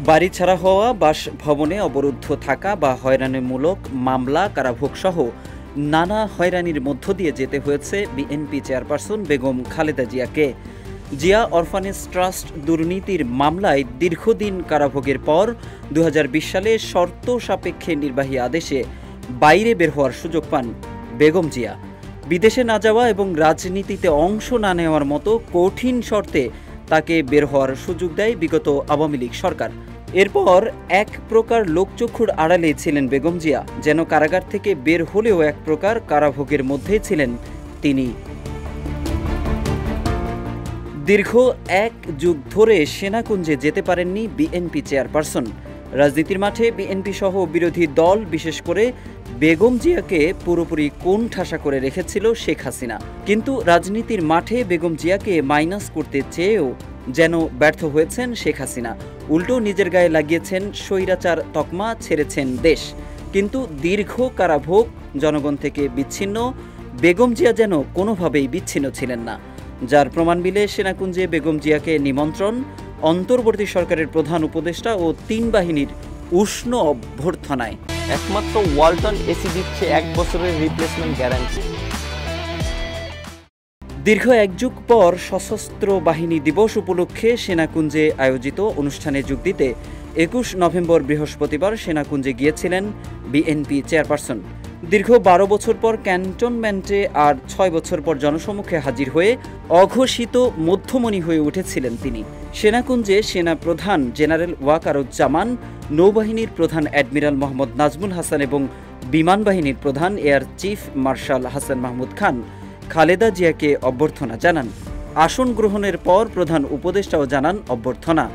বাড়ি ছাড়া হওয়া, বাসভবনে অবরুদ্ধ থাকা বা হয়রানিমূলক মামলা, কারাভোগ সহ নানা হয়রানির মধ্য দিয়ে যেতে হয়েছে বিএনপি চেয়ারপারসন বেগম খালেদা জিয়াকে। জিয়া অরফানেজ ট্রাস্ট দুর্নীতির মামলায় দীর্ঘদিন কারাভোগের পর 2020 সালে শর্ত সাপেক্ষে নির্বাহী আদেশে বাইরে বের হওয়ার সুযোগ পান বেগম জিয়া। বিদেশে না যাওয়া এবং রাজনীতিতে অংশ না নেওয়ার মতো কঠিন শর্তে তাকে বের হওয়ার সুযোগ দেয় বিগত আওয়ামী লীগ সরকার। এরপর এক প্রকার লোকচক্ষুর আড়ালে ছিলেন বেগম জিয়া, যেন কারাগার থেকে বের হলেও এক প্রকার কারাভোগের মধ্যেই ছিলেন তিনি। দীর্ঘ এক যুগ ধরে সেনাকুঞ্জে যেতে পারেননি বিএনপি চেয়ারপারসন। রাজনীতির মাঠে বিএনপি সহ বিরোধী দল বিশেষ করে বেগম জিয়াকে পুরোপুরি কোণঠাসা করে রেখেছিল শেখ হাসিনা, কিন্তু রাজনীতির মাঠে বেগম জিয়াকে মাইনাস করতে চেয়েও যেন ব্যর্থ হয়েছেন শেখ হাসিনা। উল্টো নিজের গায়ে লাগিয়েছেন স্বৈরাচার তকমা, ছেড়েছেন দেশ। কিন্তু দীর্ঘ কারাভোগ, জনগণ থেকে বিচ্ছিন্ন বেগম জিয়া যেন কোনোভাবেই বিচ্ছিন্ন ছিলেন না, যার প্রমাণ মিলে সেনাকুঞ্জে বেগম জিয়াকে নিমন্ত্রণ, অন্তর্বর্তী সরকারের প্রধান উপদেষ্টা ও ৩ বাহিনীর উষ্ণ অভ্যর্থনায়। একমাত্র ওয়ালটন এসি দিচ্ছে 1 বছরের রিপ্লেসমেন্ট গ্যারান্টি। দীর্ঘ এক যুগ পর সশস্ত্র বাহিনী দিবস উপলক্ষে সেনাকুঞ্জে আয়োজিত অনুষ্ঠানে যোগ দিতে 21 নভেম্বর বৃহস্পতিবার সেনাকুঞ্জে গিয়েছিলেন বিএনপি চেয়ারপারসন। দীর্ঘ 12 বছর পর ক্যান্টনমেন্টে আর 6 বছর পর জনসম্মুখে হাজির হয়ে অঘোষিত মধ্যমণি হয়ে উঠেছিলেন তিনি। সেনাকুঞ্জে সেনা প্রধান জেনারেল ওয়াকারুজ্জামান, নৌবাহিনীর প্রধান অ্যাডমিরাল মোহাম্মদ নাজমুল হাসান এবং বিমান বাহিনীর প্রধান air chief marshal Hasan Mahmud Khan Khaleda জিয়াকে অভ্যর্থনা জানান। আসন গ্রহণের পর প্রধান উপদেষ্টাও জানান অভ্যর্থনা।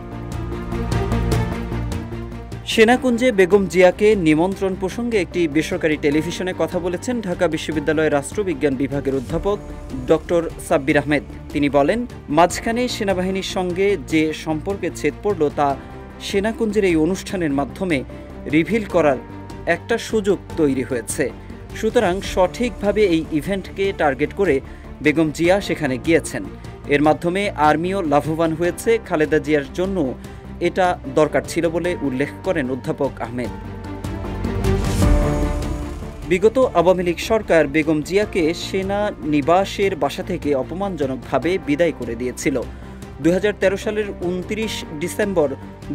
সেনাকুঞ্জে বেগম জিয়াকে নিমন্ত্রণ প্রসঙ্গে একটি বেসরকারি টেলিভিশনে কথা বলেছেন ঢাকা বিশ্ববিদ্যালয়ের রাষ্ট্রবিজ্ঞান বিভাগের অধ্যাপক ডক্টর সাব্বির আহমেদ। তিনি বলেন, মাঝখানে সেনাবাহিনীর সঙ্গে যে সম্পর্কে ছেদ পড়ল তা সেনাকুঞ্জের এই অনুষ্ঠানের মাধ্যমে রিভিল করার একটা সুযোগ তৈরি হয়েছে। সুতরাং সঠিকভাবে এই ইভেন্টকে টার্গেট করে বেগম জিয়া সেখানে গিয়েছেন। এর মাধ্যমে আর্মিও লাভবান হয়েছে, খালেদা জিয়ার জন্য এটা দরকার ছিল বলে উল্লেখ করেন অধ্যাপক আহমেদ। বিগত আওয়ামী লীগ সরকার বেগম জিয়াকে সেনা নিবাসের বাসা থেকে অপমানজনকভাবে বিদায় করে দিয়েছিল। 2013 সালের 29 ডিসেম্বর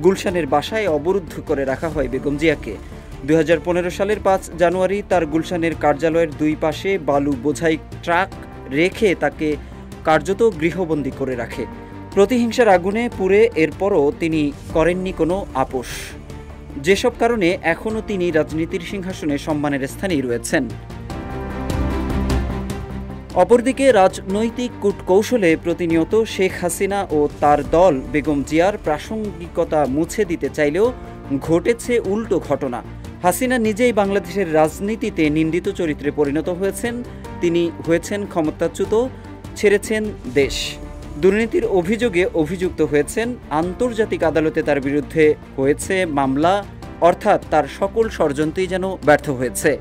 গুলশানের বাসায় অবরুদ্ধ করে রাখা হয় বেগম জিয়াকে। 2015 সালের 5 জানুয়ারি তার গুলশানের কার্যালয়ের 2 পাশে বালু বোঝাই ট্রাক রেখে তাকে কার্যত গৃহবন্দী করে রাখে। প্রতিহিংসার আগুনে পুড়ে এরপরও তিনি করেননি কোনো আপোষ, যেসব কারণে এখনও তিনি রাজনীতির সিংহাসনে সম্মানের স্থানেই রয়েছেন। অপরদিকে রাজনৈতিক কূটকৌশলে প্রতিনিয়ত শেখ হাসিনা ও তার দল বেগম জিয়ার প্রাসঙ্গিকতা মুছে দিতে চাইলেও ঘটেছে উল্টো ঘটনা। হাসিনা নিজেই বাংলাদেশের রাজনীতিতে নিন্দিত চরিত্রে পরিণত হয়েছেন। তিনি হয়েছেন ক্ষমতাচ্যুত, ছেড়েছেন দেশ। দুর্নীতির অভিযোগে অভিযুক্ত হয়েছেন, আন্তর্জাতিক আদালতে তার বিরুদ্ধে হয়েছে মামলা, অর্থাৎ তার সকল ষড়যন্ত্রই যেন ব্যর্থ হয়েছে।